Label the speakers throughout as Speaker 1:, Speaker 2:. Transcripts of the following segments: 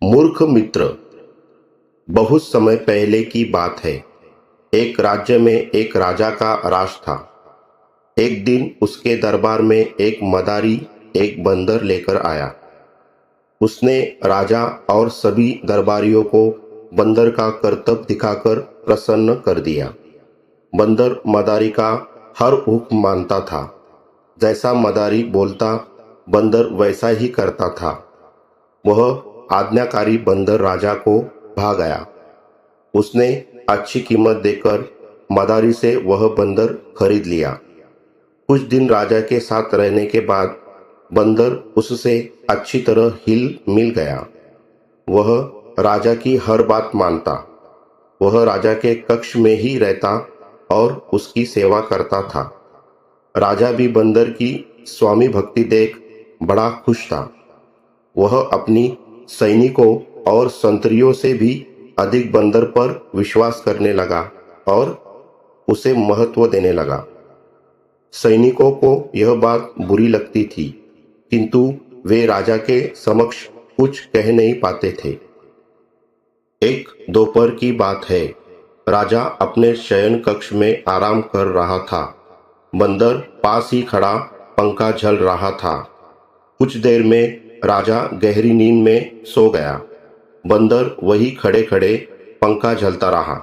Speaker 1: मूर्ख मित्र। बहुत समय पहले की बात है। एक राज्य में एक राजा का राज था। एक दिन उसके दरबार में एक मदारी एक बंदर लेकर आया। उसने राजा और सभी दरबारियों को बंदर का करतब दिखाकर प्रसन्न कर दिया। बंदर मदारी का हर हुक्म मानता था। जैसा मदारी बोलता बंदर वैसा ही करता था। वह आज्ञाकारी बंदर राजा को भा गया। उसने अच्छी कीमत देकर मदारी से वह बंदर खरीद लिया। कुछ दिन राजा के साथ रहने के बाद बंदर उससे अच्छी तरह हिल मिल गया। वह राजा की हर बात मानता। वह राजा के कक्ष में ही रहता और उसकी सेवा करता था। राजा भी बंदर की स्वामी भक्ति देख बड़ा खुश था। वह अपनी सैनिकों और संतरियों से भी अधिक बंदर पर विश्वास करने लगा और उसे महत्व देने लगा। सैनिकों को यह बात बुरी लगती थी, किंतु वे राजा के समक्ष कुछ कह नहीं पाते थे। एक दोपहर की बात है। राजा अपने शयन कक्ष में आराम कर रहा था। बंदर पास ही खड़ा पंखा झल रहा था। कुछ देर में राजा गहरी नींद में सो गया। बंदर वही खड़े खड़े पंखा झलता रहा।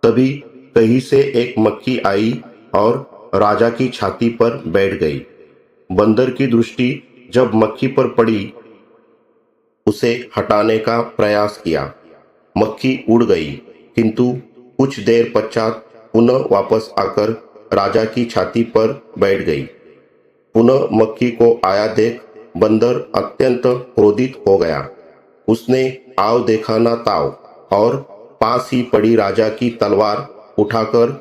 Speaker 1: तभी कहीं से एक मक्खी आई और राजा की छाती पर बैठ गई। बंदर की दृष्टि जब मक्खी पर पड़ी, उसे हटाने का प्रयास किया। मक्खी उड़ गई, किंतु कुछ देर पश्चात पुनः वापस आकर राजा की छाती पर बैठ गई। पुनः मक्खी को आया देख बंदर अत्यंत क्रोधित हो गया। उसने आव देखा ना ताव और पास ही पड़ी राजा की तलवार उठाकर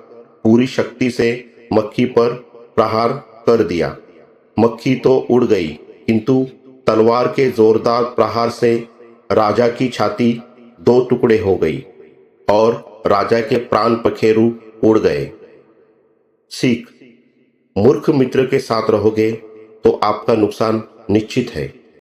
Speaker 1: पूरी शक्ति से मक्खी पर प्रहार कर दिया। मक्खी तो उड़ गई, किंतु तलवार के जोरदार प्रहार से राजा की छाती दो टुकड़े हो गई और राजा के प्राण पखेरु उड़ गए। सीख: मूर्ख मित्र के साथ रहोगे तो आपका नुकसान निश्चित है।